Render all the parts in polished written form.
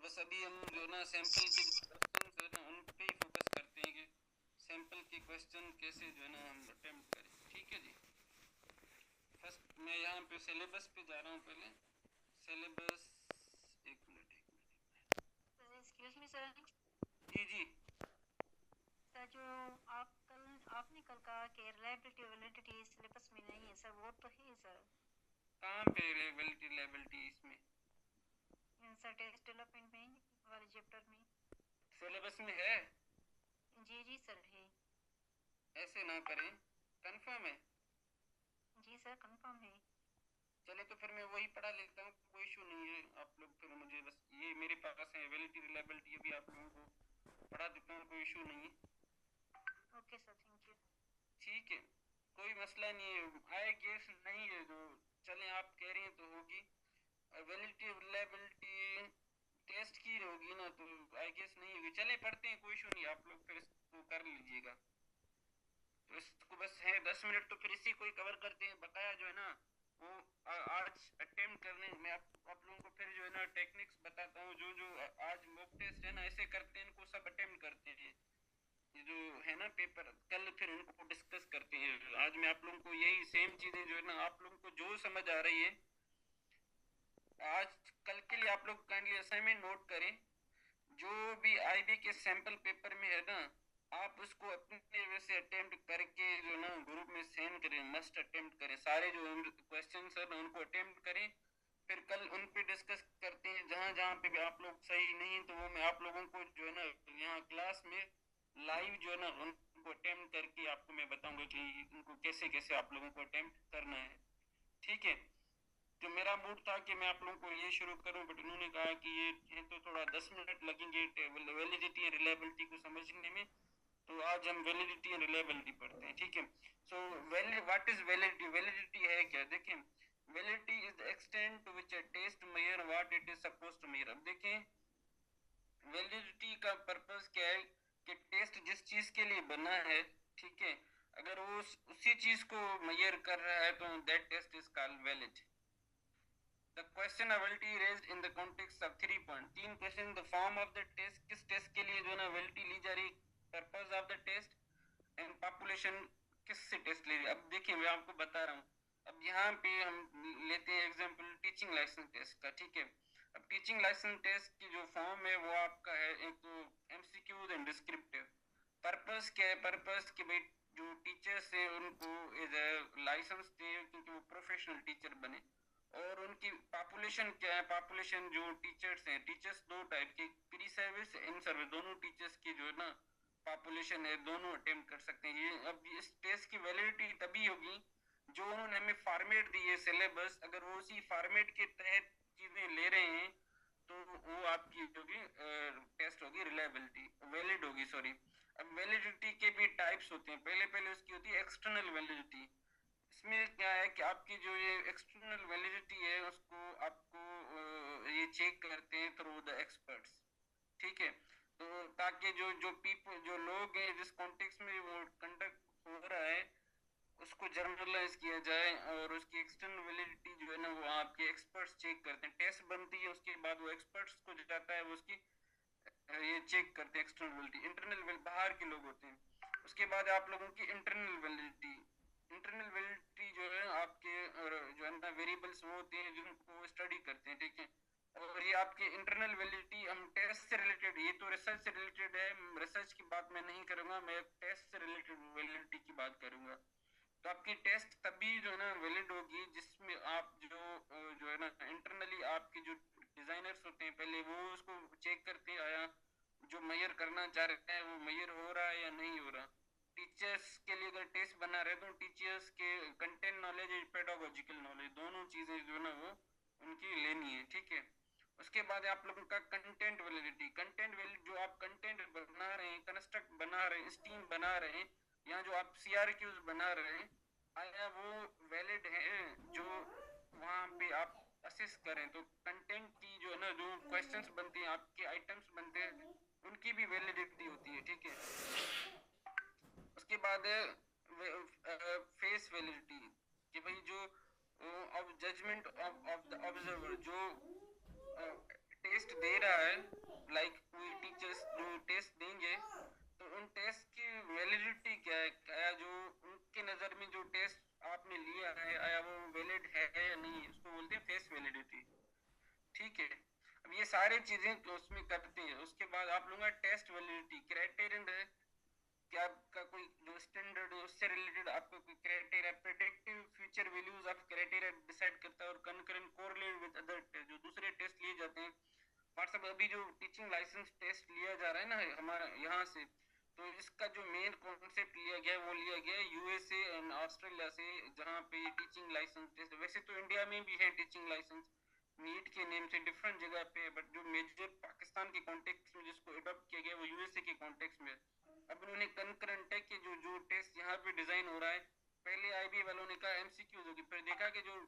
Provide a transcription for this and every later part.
बस अभी हम जो ना सैंपल के क्वेश्चन है ना उन पे ही फोकस करते हैं कि सैंपल के क्वेश्चन कैसे जो है ना हम अटेम्प्ट करें। ठीक है जी। फर्स्ट मैं यहाँ पे सिलेबस पे जा रहा हूँ। पहले सिलेबस, एक मिनट एक्सक्यूज मी सर। जी जी सर जो आपने कल कहा कि रिलायबिलिटी वैलिडिटी सिलेबस में नहीं है सर, वो तो है सर। कहाँ पे रिलायबिलिटी इसमें सर टेस्ट डेवलपमेंट में वाले चैप्टर में सिलेबस में है? जी जी सर है। ऐसे ना करें, कंफर्म है? जी सर कंफर्म है। चले तो फिर मैं वही पढ़ा लेता हूँ, कोई इशू नहीं है। आप लोग फिर मुझे बस ये मेरे पास है वैलिडिटी रिलायबिलिटी, अभी आप लोगों को पढ़ा देता हूँ, कोई इशू नहीं है। Okay sir, thank you. ठीक है, कोई मसला नहीं है। आए केस नहीं है जो, चलें आप कह रही हैं तो होगी। वैलिडिटी रिलायबिलिटी टेस्ट की होगी ना, तो आई गेस नहीं होगी। चले पढ़ते हैं, कोई इशू नहीं, आप लोग फिर इसको कर लीजिएगा। तो इसको बस है 10 मिनट, तो फिर इसी को ही कवर करते हैं। बकाया जो है ना वो आज अटेम्प्ट करने में आप लोगों को फिर जो है ना टेक्निक्स बताता हूँ। जो जो आज मॉक टेस्ट है ना ऐसे करते हैं, इनको सब अटेम्प्ट करते हैं। ये जो है ना पेपर, कल फिर उनको डिस्कस करते हैं। आज मैं आप लोगों को यही सेम चीजें जो है ना आप लोगों को जो समझ आ रही है आज कल के लिए आप लोग काइंडली असाइनमेंट नोट करें। जो भी आईबी के सैंपल पेपर में है ना, आप उसको अपने वे से अटेम्प्ट करके जो ना ग्रुप में सेंड करें। मस्ट अटेम्प्ट करें, सारे जो क्वेश्चंस है ना उनको अटेम्प्ट करें। फिर कल उन पे डिस्कस करते हैं। जहाँ जहाँ पे भी आप लोग सही नहीं तो वो मैं आप लोगों को जो है ना यहाँ क्लास में लाइव जो है ना उनको अटेम्प्ट करके आपको मैं बताऊंगा कि इनको कैसे कैसे आप लोगों को अटेम्प्ट करना है। ठीक है। तो मेरा मूड था कि मैं आप लोगों को ये शुरू करूं, बट उन्होंने कहा कि ये तो थोड़ा 10 मिनट लगेंगे वैलिडिटी एंड रिलायबिलिटी को समझने में। तो आज हम वैलिडिटी एंड रिलायबिलिटी पढ़ते हैं। ठीक है। So what is validity? Validity है क्या? देखें, validity is the extent to which a test measure what it is supposed to measure. अब देखें, वैलिडिटी का पर्पस क्या है कि टेस्ट जिस चीज के लिए बना है, ठीक है, अगर वो उसी चीज को मेजर कर रहा है तो that test is called valid. The question ability raised in the context of 3 point, तीन question, the form of the test, किस टेस्ट के लिए जो है ना वैलिडिटी ली जा रही, purpose of the test and population, किस से टेस्ट ले रही। अब देखिए मैं आपको बता रहा हूँ। अब यहाँ पे हम लेते हैं एग्जांपल टीचिंग लाइसेंस टेस्ट का। ठीक है। अब टीचिंग लाइसेंस टेस्ट की जो फॉर्म है वो आपका है एक तो एमसीक्यूज एंड डिस्क्रिप्टिव। पर्पस क्या है? पर्पस कि भाई जो टीचर्स हैं उनको लाइसेंस दें क्योंकि वो प्रोफेशनल टीचर बने। और उनकी पॉपुलेशन क्या है? पॉपुलेशन जो टीचर्स हैं, टीचर्स दो टाइप के, प्री सर्विस इन सर्विस, दोनों टीचर्स की जो है ना पॉपुलेशन है, दोनों अटेम्प्ट कर सकते हैं। ये अब इस टेस्ट की वैलिडिटी तभी होगी जो उन्होंने हमें फॉर्मेट दी है सिलेबस, अगर वो उसी फॉर्मेट के तहत चीजें ले रहे हैं तो वो आपकी होगी टेस्ट होगी रिलायबिलिटी, वैलिड होगी, सॉरी। अब वैलिडिटी के भी टाइप्स होते हैं। पहले पहले उसकी होती है एक्सटर्नल वैलिडिटी। इसमें क्या है कि आपकी जो ये एक्सटर्नल वैलिडिटी है उसको आपको ये चेक करते हैं थ्रू द एक्सपर्ट्स। ठीक है। तो ताकि जो जो पीपल जो लोग हैं जिस कॉन्टेक्स्ट में वो कंडक्ट हो रहा है उसको जर्नलाइज किया जाए, और उसकी एक्सटर्नल वैलिडिटी जो है ना वो आपके एक्सपर्ट्स चेक करते हैं। टेस्ट बनती है, उसके बाद वो एक्सपर्ट्स को जाता है, वो उसकी ये चेक करते हैं एक्सटर्नल वैलिडिटी। इंटरनल बाहर के लोग होते हैं। उसके बाद आप लोगों की इंटरनल वैलिडिटी। इंटरनल वैलिडिटी जो है आपके जो है ना वेरिएबल्स वो होते हैं जिनको स्टडी करते हैं। ठीक है। और ये आपकी इंटरनल वैलिडिटी हम टेस्ट से रिलेटेड, ये तो रिसर्च से रिलेटेड है, रिसर्च की बात मैं नहीं करूंगा, मैं टेस्ट से रिलेटेड वैलिडिटी की बात करूंगा। तो आपकी टेस्ट तभी जो है ना वैलिड होगी जिसमें आप जो है ना इंटरनली आपके जो डिजाइनर्स होते हैं पहले वो उसको चेक करते हैं आया जो मेजर करना चाह रहे हैं वो मेजर हो रहा है या नहीं हो रहा। टीचर्स के लिए अगर टेस्ट बना रहे तो टीचर्स के कंटेंट नॉलेज और पेडागोजिकल नॉलेज दोनों चीजें जो है ना वो उनकी लेनी है। ठीक है। उसके बाद आप लोगों का कंटेंट वैलिडिटी। कंटेंट वैलिड जो आप कंटेंट बना रहे हैं, कंस्ट्रक्ट बना रहे हैं, स्टीम बना रहे हैं, या जो आप सीआरक्यूज बना रहे हैं, आया वो वैलिड है जो वहां पे आप असेस करें। तो कंटेंट की जो है ना जो क्वेश्चंस बनते हैं, आपके आइटम्स बनते हैं, उनकी भी वैलिडिटी होती है। ठीक है। उसके बाद फेस वैलिडिटी कि भाई जो अब जजमेंट ऑफ द ऑब्जर्वर, जो टेस्ट दे रहा है, लाइक कोई टीचर्स जो टेस्ट देंगे तो उन टेस्ट की वैलिडिटी क्या है, क्या जो उनके नज़र में जो टेस्ट आपने लिया है आया वो वैलिड है या नहीं, उसको बोलते हैं फेस वैलिडिटी। ठीक है, अब ये सारी चीजें तो उसमें करते हैं। उसके बाद आप लोगों का टेस्ट वैलिडिटी क्राइटेरियन है कि आपका कोई जो स्टैंडर्ड है उससे रिलेटेड आपका कोई criteria, predictive future values of criteria decide करता है और concurrent correlate with other test, जो दूसरे टेस्ट लिए जाते हैं। व्हाट्सएप अभी जो टीचिंग लाइसेंस टेस्ट लिया जा रहा है ना हमारा यहाँ से, तो इसका जो मेन कॉन्सेप्ट लिया गया वो लिया गया यूएसए एंड ऑस्ट्रेलिया से, जहाँ पे टीचिंग लाइसेंस टेस्ट, वैसे तो इंडिया में भी है टीचिंग लाइसेंस नीट के नेम से डिफरेंट जगह पे, बट जो मेजर पाकिस्तान के कॉन्टेक्स्ट में जिसको अडॉप्ट किया गया वो यूएसए के कॉन्टेक्स्ट में। अब उन्होंने कनकरेंट है कि जो जो टेस्ट यहाँ पे डिजाइन हो रहा है, पहले आईबी वालों ने कहा एमसीक्यूज होगी, फिर देखा कि जो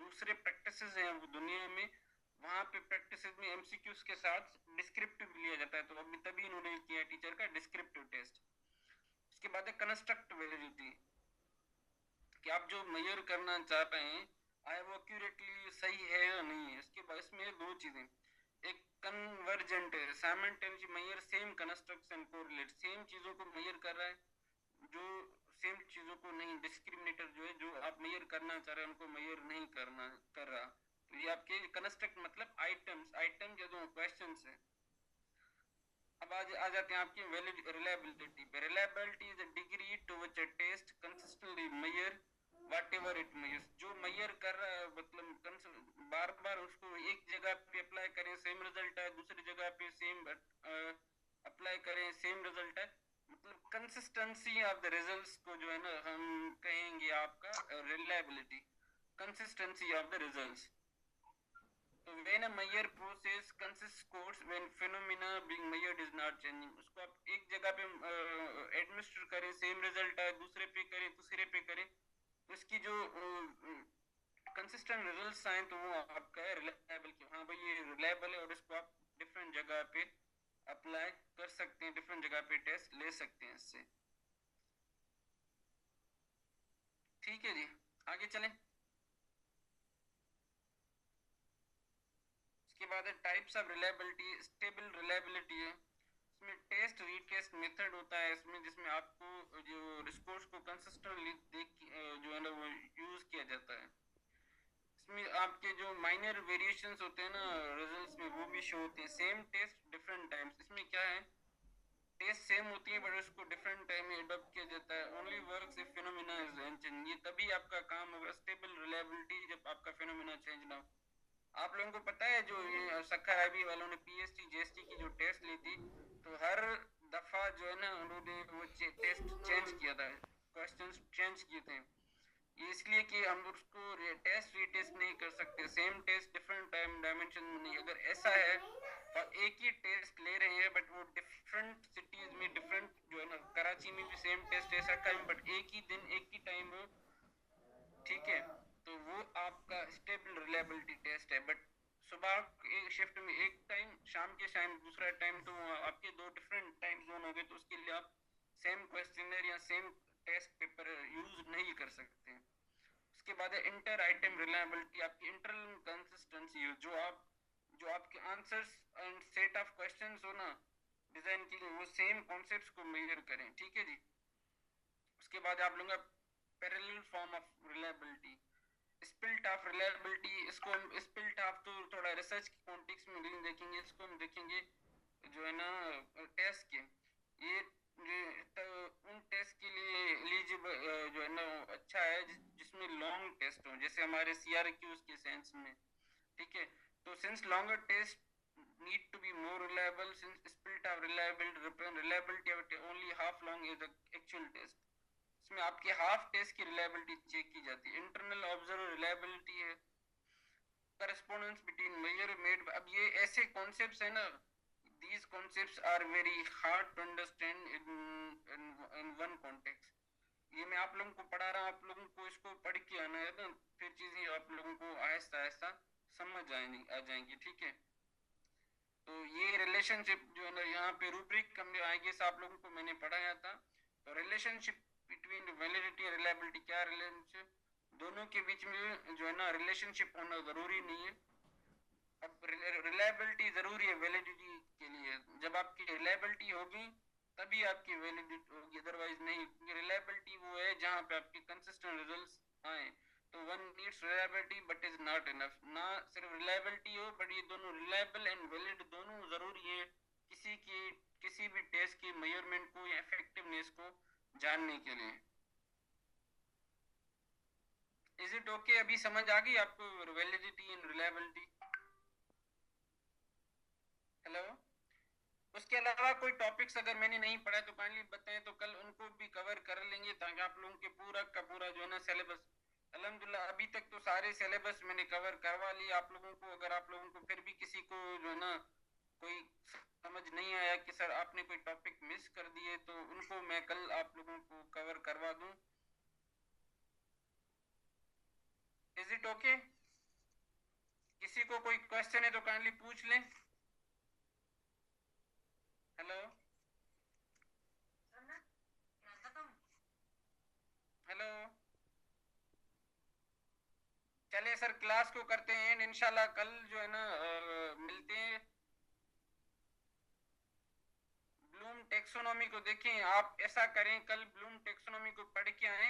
दूसरे प्रैक्टिसेस हैं वो दुनिया में, वहाँ पे प्रैक्टिसेस में एमसीक्यूज के साथ डिस्क्रिप्टिव लिया जाता है, तो अभी तभी इन्होंने किया टीचर का डिस्क्रिप्टिव टेस्ट। उसके बाद है कंस्ट्रक्ट वैलिडिटी, कि आप जो मेजर करना चाह रहे हैं आया वो एक्यूरेटली सही है या नहीं है। इसके बाद इसमें दो चीजें, एक कन्वर्जेंट है, simultaneously measure same constructs and correlate, same चीजों को मेजर कर रहा है, जो सेम चीजों को नहीं, डिस्क्रिमिनेटर जो है जो आप मेजर करना चाह रहे हैं उनको मेजर नहीं करना कर रहा, तो ये आपके कंस्ट्रक्ट मतलब आइटम्स, आइटम के जो क्वेश्चंस है। अब आज आ जाते हैं आपकी वैलिड रिलायबिलिटी पे। Reliability is a degree to which a test consistently measure whatever it measures, जो मेजर कर रहा है मतलब बार बार उसको एक जगह पे अप्लाई करें सेम रिजल्ट है, दूसरी जगह पे सेम अप्लाई करें सेम रिजल्ट है, मतलब कंसिस्टेंसी ऑफ द रिजल्ट्स को जो है ना हम कहेंगे आपका reliability, consistency of the results. तो when a measure process consists course when phenomena being measured is not changing, उसको आप एक जगह पे एडमिनिस्टर करें सेम रिजल्ट है, दूसरे पे करें तीसरे पे करें, तो इसकी जो कंसिस्टेंट रिजल्ट्स आए तो वो आपका है रिलायबल, कि हाँ भाई ये रिलायबल है और इसको आप डिफरेंट जगह पे अप्लाई कर सकते हैं, डिफरेंट जगह पे टेस्ट ले सकते हैं इससे। ठीक है जी, आगे चलें। इसके बाद है types of reliability. Stable reliability है, इसमें टेस्ट रीटेस्ट मेथड होता है इसमें, जिसमें आपको जो रिस्कोर्स को कंसिस्टेंटली देख जो है ना वो यूज किया जाता है। इसमें आपके जो माइनर वेरिएशंस होते हैं ना रिजल्ट्स में वो भी शो होते हैं। सेम टेस्ट डिफरेंट टाइम्स, इसमें क्या है टेस्ट सेम होती है बट उसको डिफरेंट टाइम में अडॉप्ट किया जाता है। Only works if phenomena is unchange, ये तभी आपका काम होगा स्टेबल रिलायबिलिटी जब आपका फिनोमेना चेंज ना हो। आप लोगों को पता है जो ये सखर आईबी वालों ने पीएसटी जीएसटी की जो टेस्ट ली थी, तो हर दफा जो है ना उन्होंने वो टेस्ट चेंज किया था, क्वेश्चंस चेंज किए थे, ये इसलिए कि हम उसको टेस्ट रीटेस्ट नहीं कर सकते, same taste different time dimension में नहीं। अगर ऐसा है और एक ही टेस्ट ले रहे हैं बट वो डिफरेंट सिटीज में डिफरेंट जो है ना, कराची में भी सेम टेस्ट है सखर में बट एक ही दिन एक ही टाइम हो, ठीक है, तो वो आपका स्टेबल रिलायबिलिटी टेस्ट है। बट सुबह एक शिफ्ट में एक टाइम, शाम के टाइम दूसरा टाइम, तो आपके दो डिफरेंट टाइम जोन हो गए, तो उसके लिए आप सेम क्वेश्चनर या सेम टेस्ट पेपर यूज नहीं कर सकते हैं। उसके बाद है इंटर आइटम रिलायबिलिटी, आपकी इंटरनल कंसिस्टेंसी हो, जो आपके answers and set of questions हो ना डिजाइन के लिए, वो सेम कॉन्सेप्ट्स को मेजर करें। ठीक है जी। उसके बाद आप लोग parallel form of reliability, spilt of reliability, इसको हम स्पिल्ट ऑफ तो थोड़ा रिसर्च के कॉन्टेक्स्ट में नहीं देखेंगे, इसको हम देखेंगे जो है ना टेस्ट के, ये तो उन टेस्ट के लिए एलिजिबल जो है ना अच्छा है जिसमें लॉन्ग टेस्ट हो, जैसे हमारे सीआरक्यूज के सेंस में। ठीक है, तो since longer test need to be more reliable, since spirit of reliability only half long is the actual test, इसमें आपकी हाफ टेस्ट की रिलायबिलिटी चेक की जाती है। इंटरनल ऑब्जर्वर रिलायबिलिटी है, करस्पोंडेंस बिटवीन मेजर मेड, अब ये ऐसे कॉन्सेप्ट्स है ना, these concepts are very hard to understand in one context। ये मैं आप लोगों को पढ़ा रहा हूँ, आप लोगों को इसको पढ़ के आना है ना, फिर चीजें आप लोगों को आहिस्ता आहिस्ता समझ आ जाएंगी। ठीक है, तो ये रिलेशनशिप जो है ना यहाँ पे रूब्रिक हमने आई गेस आप लोगों को मैंने पढ़ाया था, तो रिलेशनशिप बिटवीन वैलिडिटी और रिलायबिलिटी, क्या रिलेशनशिप दोनों के बीच में जो है ना रिलेशनशिप होना जरूरी नहीं है, अब रिलायबिलिटी जरूरी है वैलिडिटी के लिए, जब आपकी रिलायबिलिटी होगी तभी आपकी वैलिडिटी होगी, अदरवाइज नहीं। रिलायबिलिटी वो है जहाँ पे आपके कंसिस्टेंट रिजल्ट्स आए। तो one needs reliability but is not enough, ना सिर्फ रिलायबिलिटी हो बट ये दोनों रिलायबल एंड वैलिड दोनों जरूरी है किसी भी टेस्ट की मेजरमेंट को या इफेक्टिवनेस को जानने के लिए। Is it okay? अभी समझ आ गई आपको वैलिडिटी एंड रिलायबिलिटी? हेलो? उसके अलावा कोई टॉपिक्स अगर मैंने नहीं पढ़ा तो काइंडली बताएं, तो कल उनको भी कवर कर लेंगे ताकि आप लोगों के पूरा का पूरा जो है ना सिलेबस, अल्हम्दुलिल्लाह अभी तक तो सारे सिलेबस मैंने कवर करवा लिया आप लोगों को। अगर आप लोगों को फिर भी किसी को जो है ना कोई समझ नहीं आया कि सर आपने कोई टॉपिक मिस कर दिए, तो उनको मैं कल आप लोगों को कवर करवा दूं। Is it okay? किसी को कोई क्वेश्चन है तो काइंडली पूछ लें। हेलो? हेलो? चले सर क्लास को करते हैं इंशाल्लाह, कल जो है ना मिलते हैं। ब्लूम टेक्सोनॉमी को देखें, आप ऐसा करें कल ब्लूम टेक्सोनॉमी को पढ़ के आए,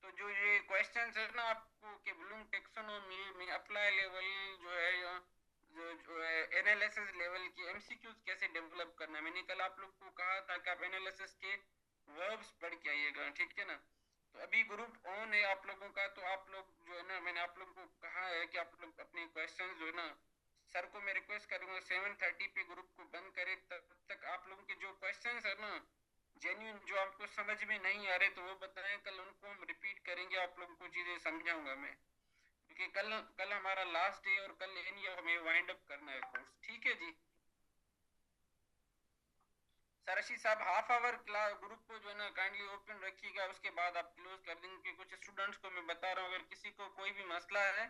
तो जो ये क्वेश्चंस है ना आपको कि ब्लूम टेक्सोनॉमी में अप्लाई लेवल जो है या जो है एनालिसिस लेवल की एमसीक्यूज कैसे डेवलप करना है। मैंने कल आप लोग को कहा था कि आप एनालिसिस के वर्ब्स पढ़ के आइएगा, ठीक है ना। तो अभी ग्रुप ऑन है आप लोगों का, तो आप लोग जो है ना मैंने आप लोगों को कहा है कि आप लोग अपने क्वेश्चंस जो है ना सर को मैं रिक्वेस्ट करूंगा 7:30 पे ग्रुप को बंद करे, तब तक आप लोगों के जो क्वेश्चंस है ना जेन्युइन जो आपको समझ में नहीं आ रहे तो वो बताएं, कल उनको हम रिपीट करेंगे, आप लोगों को चीजें समझाऊंगा मैं, क्योंकि कल कल हमारा लास्ट डे और कल यानी हमें वाइंड अप करना है कोर्स, ठीक है जी। सरशी साहब हाफ आवर क्लास ग्रुप को जो है ना काइंडली ओपन रखिएगा, उसके बाद आप क्लोज कर देंगे। कुछ स्टूडेंट्स को मैं बता रहा हूँ अगर किसी को कोई भी मसला है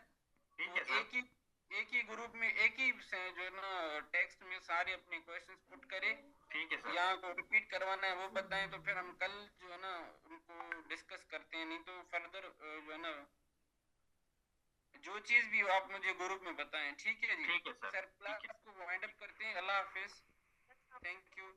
ठीक तो है एक ही ग्रुप में एक ही से जो है ना टेक्स्ट में सारे अपने क्वेश्चंस पुट करें, ठीक है सर। यहाँ को रिपीट करवाना है वो बताएं, तो फिर हम कल जो है ना उनको डिस्कस करते हैं। नहीं तो फर्दर जो है ना जो चीज भी हो आप मुझे ग्रुप में बताएं, ठीक है जी। ठीक है सर। सर क्लास को वाइंड अप करते हैं, अल्लाह हाफिज, थैंक यू।